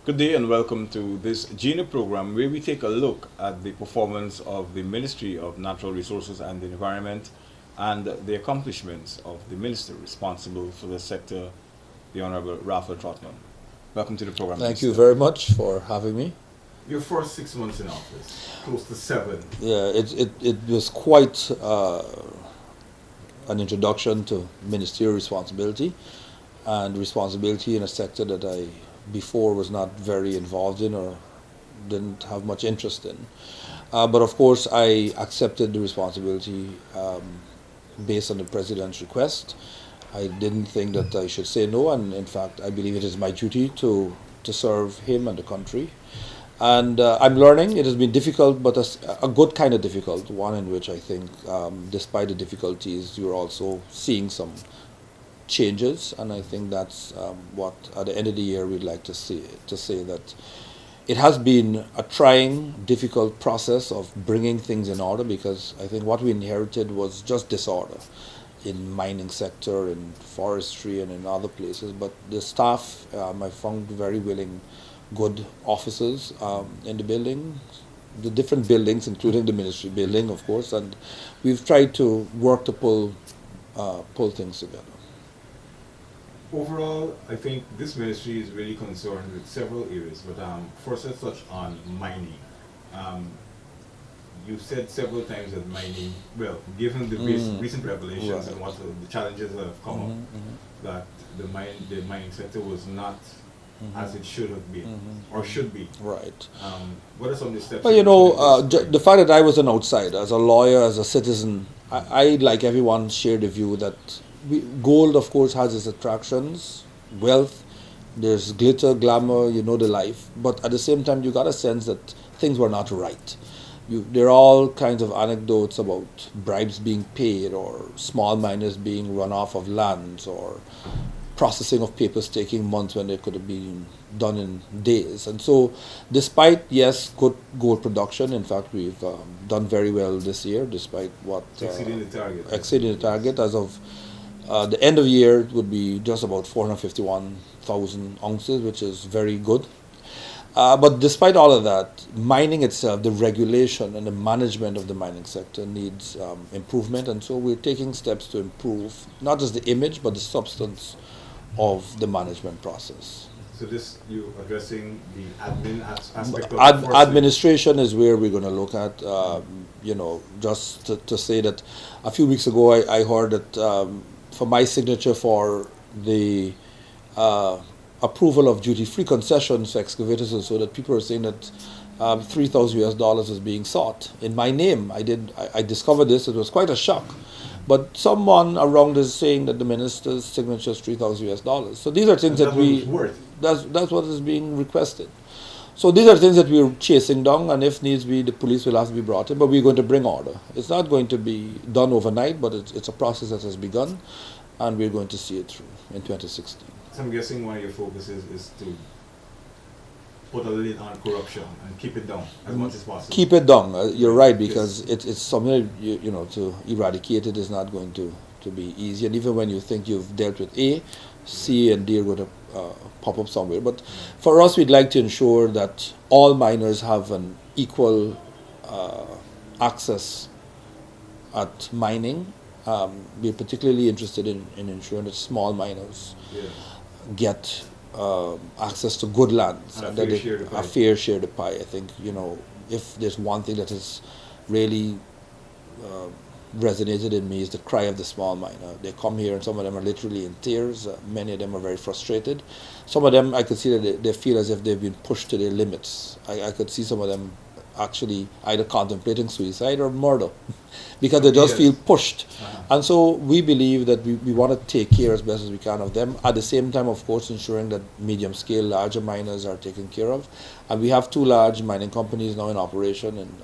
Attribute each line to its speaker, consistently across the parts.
Speaker 1: Good day and welcome to this GENA program where we take a look at the performance of the Ministry of Natural Resources and the Environment and the accomplishments of the minister responsible for the sector, the Honorable Raphael Trotman. Welcome to the program,
Speaker 2: Thank you
Speaker 1: Minister.
Speaker 2: very much for having me.
Speaker 1: Your first 6 months in office, close to seven.
Speaker 2: Yeah, it was quite an introduction to ministerial responsibility and responsibility in a sector that I before was not very involved in or didn't have much interest in. But of course, I accepted the responsibility based on the president's request. I didn't think that I should say no, and in fact, I believe it is my duty to serve him and the country. And I'm learning. It has been difficult, but a good kind of difficult, one in which I think, despite the difficulties, you're also seeing some changes, and I think that's what, at the end of the year, we'd like to see, to say that it has been a trying, difficult process of bringing things in order, because I think what we inherited was just disorder in mining sector, in forestry, and in other places. But the staff, I found very willing, good officers in the building, the different buildings, including the ministry building, of course, and we've tried to work to pull things together.
Speaker 1: Overall, I think this ministry is really concerned with several areas, but first let's touch on mining. Um, You've said several times that mining, well, given the recent revelations and what the challenges that have come up, that the mining sector was not as it should have been or should be.
Speaker 2: Right.
Speaker 1: What are some of the steps?
Speaker 2: Well,
Speaker 1: you put in place?
Speaker 2: the fact that I was an outsider, as a lawyer, as a citizen, I like everyone, share the view that gold, of course, has its attractions, wealth, there's glitter, glamour, you know the life. But at the same time, you got a sense that things were not right. There are all kinds of anecdotes about bribes being paid, or small miners being run off of lands, or processing of papers taking months when they could have been done in days. And so, despite, yes, good gold production, in fact, we've done very well this year, despite what
Speaker 1: Exceeding the target.
Speaker 2: exceeding the target. As of the end of the year, it would be just about 451,000 ounces, which is very good. But despite all of that, mining itself, the regulation and the management of the mining sector needs improvement, and so we're taking steps to improve not just the image but the substance of the management process.
Speaker 1: So this, you addressing the admin aspect of it first.
Speaker 2: Administration is where we're going to look at. Just to say that a few weeks ago I heard that for my signature for the approval of duty-free concessions for excavators, and so that people are saying that $3,000 is being sought in my name. I discovered this. It was quite a shock. But someone around is saying that the minister's signature is $3,000. So these are things that we. That's what is being requested. So these are things that we're chasing down, and if needs be, the police will have to be brought in. But we're going to bring order. It's not going to be done overnight, but it's a process that has begun, and we're going to see it through in 2016.
Speaker 1: So I'm guessing one of your focuses is to put a lid on corruption and keep it down as much as possible.
Speaker 2: Keep it down. You're right, because it's something that, to eradicate it is not going to be easy. And even when you think you've dealt with A, C and D are going to pop up somewhere. But for us, we'd like to ensure that all miners have an equal access at mining. We're particularly interested in ensuring that small miners get access to good lands,
Speaker 1: and
Speaker 2: that
Speaker 1: a
Speaker 2: fair share of the pie. I think, if there's one thing that has really resonated in me, is the cry of the small miner. They come here and some of them are literally in tears. Many of them are very frustrated. Some of them, I could see that they feel as if they've been pushed to their limits. I could see some of them actually either contemplating suicide or murder because they just feel pushed. And so we believe that we want to take care as best as we can of them. At the same time, of course, ensuring that medium scale, larger miners are taken care of. And we have two large mining companies now in operation in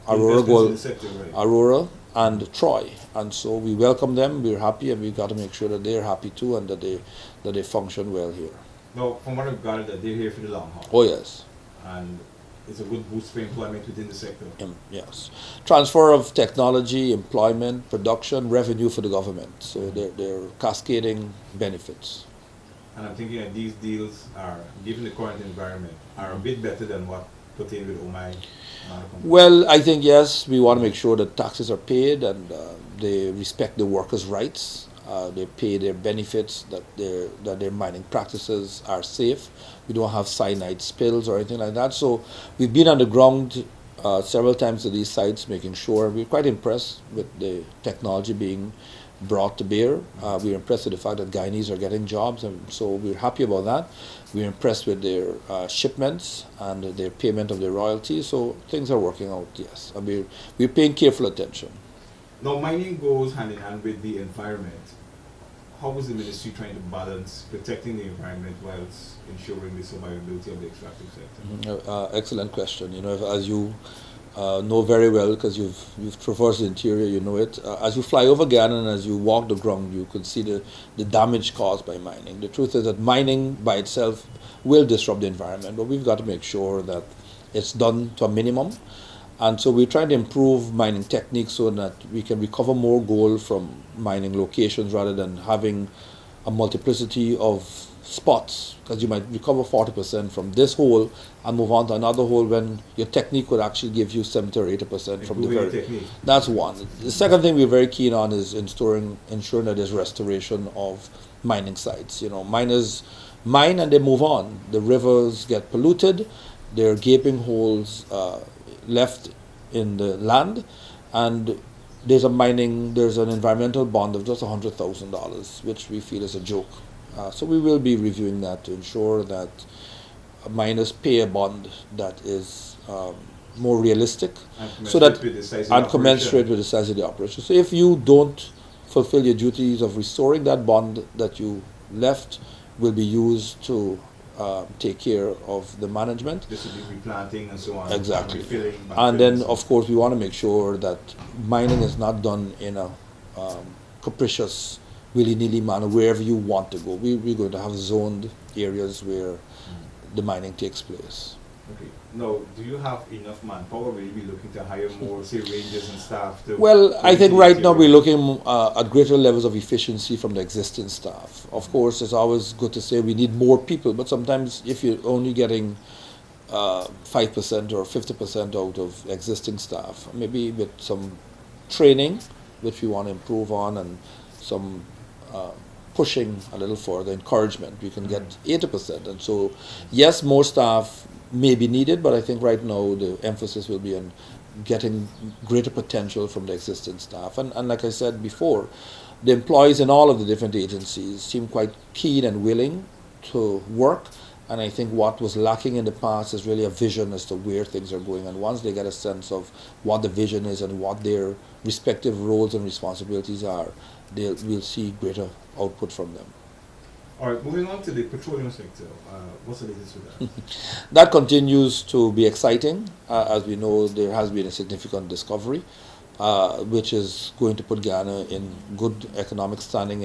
Speaker 2: Aurora and Troy. And so we welcome them, we're happy, and we've got to make sure that they're happy too, and that they function well here.
Speaker 1: Now, from what I've gathered, that they're here for the long haul.
Speaker 2: Oh yes.
Speaker 1: And it's a good boost for employment within the sector.
Speaker 2: Yes. Transfer of technology, employment, production, revenue for the government. So they're cascading benefits.
Speaker 1: And I'm thinking that these deals are, given the current environment, are a bit better than what pertained with OMI.
Speaker 2: Well, I think yes, we want to make sure that taxes are paid and they respect the workers' rights. They pay their benefits, that their mining practices are safe. We don't have cyanide spills or anything like that. So we've been on the ground several times at these sites, making sure. We're quite impressed with the technology being brought to bear. We're impressed with the fact that Guyanese are getting jobs, and so we're happy about that. We're impressed with their shipments and their payment of their royalties. So things are working out, yes. And we're paying careful attention.
Speaker 1: Now, mining goes hand in hand with the environment. How is the ministry trying to balance protecting the environment whilst ensuring the survivability of the extractive sector?
Speaker 2: Excellent question. You know, as you know very well, because you've traversed the interior, you know it. As you fly over Ghana and as you walk the ground, you could see the damage caused by mining. The truth is that mining by itself will disrupt the environment, but we've got to make sure that it's done to a minimum. And so we're trying to improve mining techniques so that we can recover more gold from mining locations rather than having a multiplicity of spots, because you might recover 40% from this hole and move on to another hole when your technique would actually give you 70 or 80% from the very
Speaker 1: technique.
Speaker 2: That's one. The second thing we're very keen on is ensuring that there's restoration of mining sites. You know, miners mine and they move on. The rivers get polluted, there are gaping holes left in the land, and there's an environmental bond of just $100,000, which we feel is a joke. So we will be reviewing that to ensure that miners pay a bond that is more realistic, and commensurate with the size of the operation. So if you don't fulfill your duties of restoring that bond that you left, will be used to take care of the management.
Speaker 1: This will be replanting and so on.
Speaker 2: Exactly. And then, of course, we want to make sure that mining is not done in a capricious, willy-nilly manner wherever you want to go. We're going to have zoned areas where the mining takes place.
Speaker 1: Okay. Now, do you have enough manpower? Will you be looking to hire more, say, rangers and staff?
Speaker 2: Well, I think right now we're looking at greater levels of efficiency from the existing staff. Of course, it's always good to say we need more people, but sometimes if you're only getting 5% or 50% out of existing staff, maybe with some training, which we want to improve on, and some pushing a little further, encouragement, we can get 80%. And so, yes, more staff may be needed, but I think right now the emphasis will be on getting greater potential from the existing staff. And like I said before, the employees in all of the different agencies seem quite keen and willing to work. And I think what was lacking in the past is really a vision as to where things are going. And once they get a sense of what the vision is and what their respective roles and responsibilities are, we'll see greater output from them.
Speaker 1: All right, moving on to the petroleum sector. What's the latest with that?
Speaker 2: That continues to be exciting. As we know, there has been a significant discovery, which is going to put Ghana in good economic standing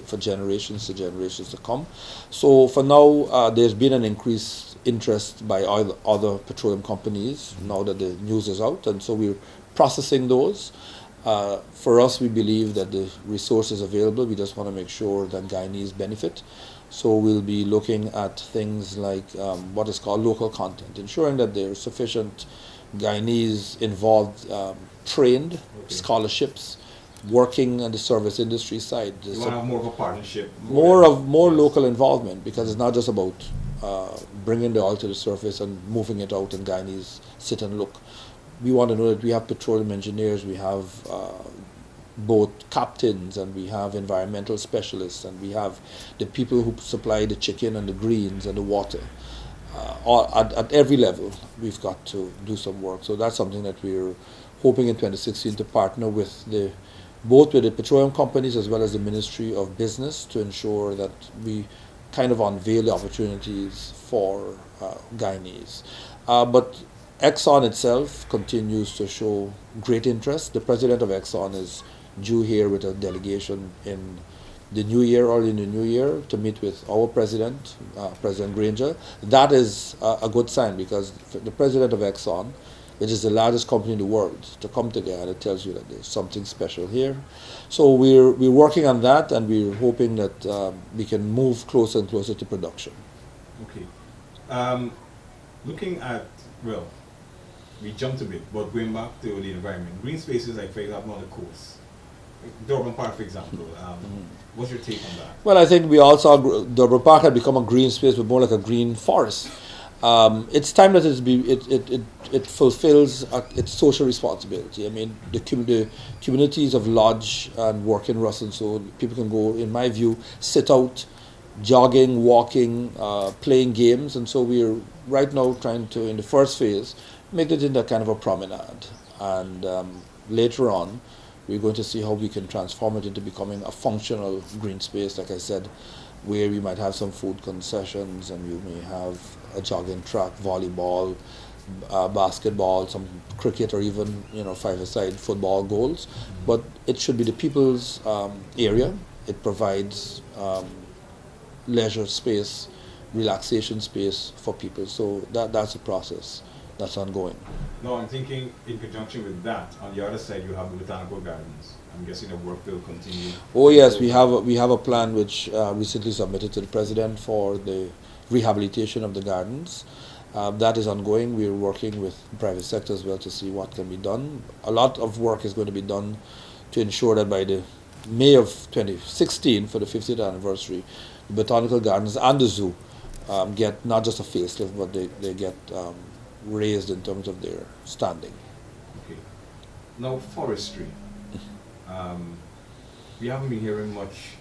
Speaker 2: for generations to come. So for now, there's been an increased interest by other petroleum companies now that the news is out, and so we're processing those. For us, we believe that the resource is available. We just want to make sure that Guyanese benefit. So we'll be looking at things like what is called local content, ensuring that there are sufficient Guyanese involved, trained, scholarships, working on the service industry side.
Speaker 1: You want to have more of a partnership?
Speaker 2: More local involvement, because it's not just about bringing the oil to the surface and moving it out and Guyanese sit and look. We want to know that we have petroleum engineers, we have both captains, and we have environmental specialists, and we have the people who supply the chicken and the greens and the water. At every level, we've got to do some work. So that's something that we're hoping in 2016 to partner with both with the petroleum companies as well as the Ministry of Business to ensure that we kind of unveil the opportunities for Guyanese. But Exxon itself continues to show great interest. The president of Exxon is due here with a delegation in the new year, early in the new year, to meet with our president, President Granger. That is a good sign, because the president of Exxon which is the largest company in the world, to come to Guyana. It tells you that there's something special here. So we're working on that, and we're hoping that we can move closer and closer to production.
Speaker 1: Okay. Looking at, well, we jumped a bit, but going back to the environment, green spaces, like for example on the coast, Durban Park, for example. What's your take on that?
Speaker 2: Well, I think we all saw Durban Park had become a green space, but more like a green forest. It's time that it fulfills its social responsibility. I mean, the communities of Lodge and work in Russell, so people can go, in my view, sit out, jogging, walking, playing games, and so we're right now trying to, in the first phase, make it into kind of a promenade, and later on, we're going to see how we can transform it into becoming a functional green space, like I said, where we might have some food concessions, and you may have a jogging track, volleyball, basketball, some cricket, or even five-a-side football goals. But it should be the people's area. It provides leisure space, relaxation space for people. So that's a process that's ongoing.
Speaker 1: No, I'm thinking in conjunction with that, on the other side you have the botanical gardens. I'm guessing the work will continue.
Speaker 2: Oh yes, we have a plan which recently submitted to the president for the rehabilitation of the gardens. That is ongoing. We're working with the private sector as well to see what can be done. A lot of work is going to be done to ensure that by the May of 2016, for the 50th anniversary, the botanical gardens and the zoo get not just a facelift, but they get raised in terms of their standing.
Speaker 1: Okay. Now, forestry. We haven't been hearing much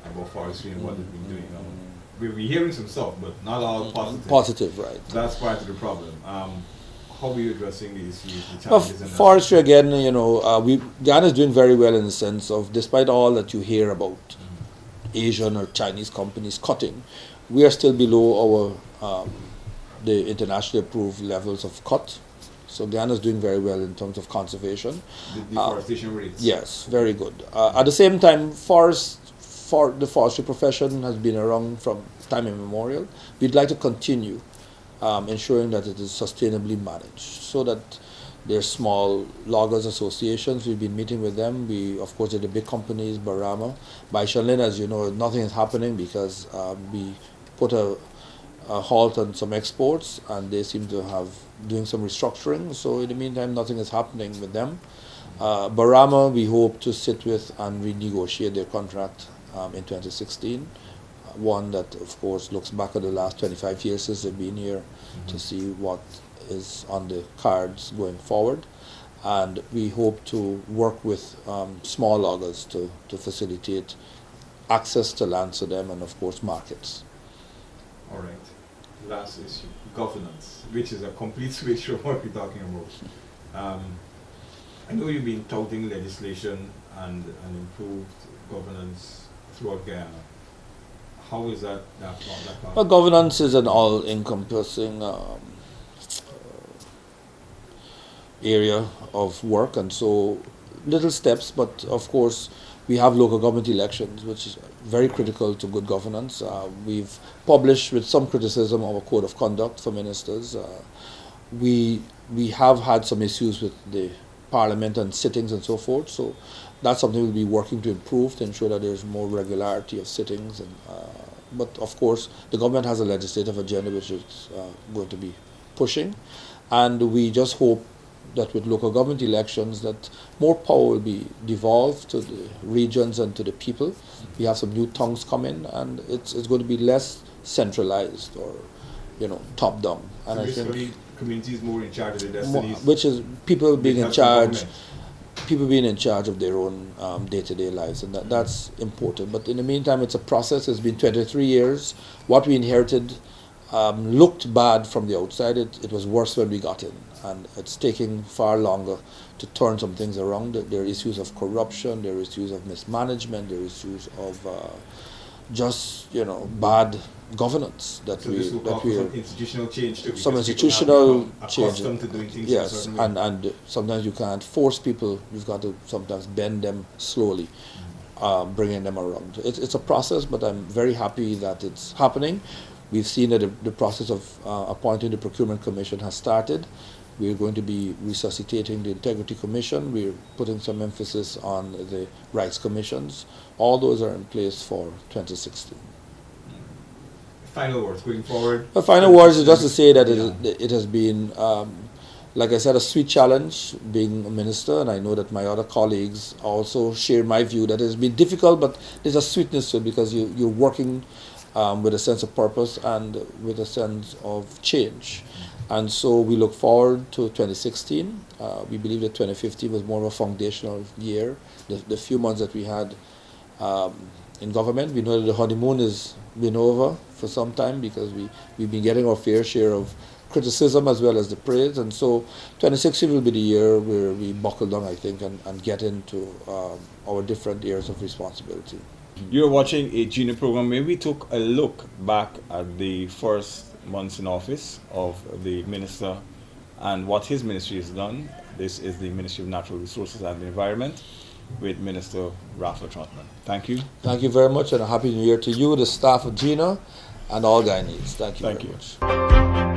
Speaker 1: about forestry and what they've been doing. We're hearing some stuff, but not all positive.
Speaker 2: Positive, right.
Speaker 1: That's part of the problem. How are you addressing the issues, the challenges?
Speaker 2: Forestry, again, Ghana is doing very well in the sense of, despite all that you hear about Asian or Chinese companies cutting, we are still below our the internationally approved levels of cut. So Ghana is doing very well in terms of conservation.
Speaker 1: The deforestation rates.
Speaker 2: Yes, very good. At the same time, the forestry profession has been around from time immemorial. We'd like to continue ensuring that it is sustainably managed, so that there's small loggers associations. We've been meeting with them. We, of course, the big companies, Barama. By Shanlin, as you know, nothing is happening because we put a halt on some exports, and they seem to have doing some restructuring. So in the meantime, nothing is happening with them. Barama, we hope to sit with and renegotiate their contract in 2016. One that, of course, looks back at the last 25 years since they've been here to see what is on the cards going forward. And we hope to work with small loggers to facilitate access to lands to them, and, of course, markets.
Speaker 1: All right. Last issue, governance, which is a complete switch from what we're talking about. I know you've been touting legislation and improved governance throughout Guyana. How is that part?
Speaker 2: Well, governance is an all-encompassing area of work, and so little steps, but of course we have local government elections, which is very critical to good governance. We've published, with some criticism, our code of conduct for ministers. We have had some issues with the parliament and sittings and so forth, so that's something we'll be working to improve, to ensure that there's more regularity of sittings. And but of course the government has a legislative agenda which it's going to be pushing, and we just hope that with local government elections that more power will be devolved to the regions and to the people. We have some new tongues come in, and it's going to be less centralized or top down. And
Speaker 1: so
Speaker 2: I think
Speaker 1: communities more in charge of their destinies,
Speaker 2: which is people being in charge. People being in charge of their own day-to-day lives, and that's important. But in the meantime, it's a process. It's been 23 years. What we inherited looked bad from the outside. It was worse when we got in, and it's taking far longer to turn some things around. There are issues of corruption, there are issues of mismanagement, there are issues of just bad governance that
Speaker 1: so
Speaker 2: we
Speaker 1: some institutional change too.
Speaker 2: Some institutional change.
Speaker 1: To doing things
Speaker 2: yes,
Speaker 1: in a certain way.
Speaker 2: and sometimes you can't force people. You've got to sometimes bend them slowly, bringing them around. It's a process, but I'm very happy that it's happening. We've seen that the process of appointing the procurement commission has started. We're going to be resuscitating the Integrity Commission. We're putting some emphasis on the rights commissions. All those are in place for 2016.
Speaker 1: Final words going forward.
Speaker 2: The final words is just to say that it has been, like I said, a sweet challenge being a minister, and I know that my other colleagues also share my view that it has been difficult, but there's a sweetness to it because you're working with a sense of purpose and with a sense of change. And so we look forward to 2016. We believe that 2015 was more of a foundational year. The few months that we had in government, we know that the honeymoon has been over for some time because we've been getting our fair share of criticism as well as the praise. And so 2016 will be the year where we buckle down, I think, and get into our different areas of responsibility.
Speaker 1: You're watching a junior program where we took a look back at the first months in office of the minister and what his ministry has done. This is the Ministry of Natural Resources and the Environment with Minister Raphael Trotman. Thank you.
Speaker 2: Thank you very much, and a happy new year to you, the staff of GINA, and all Guyanese. Thank you very much.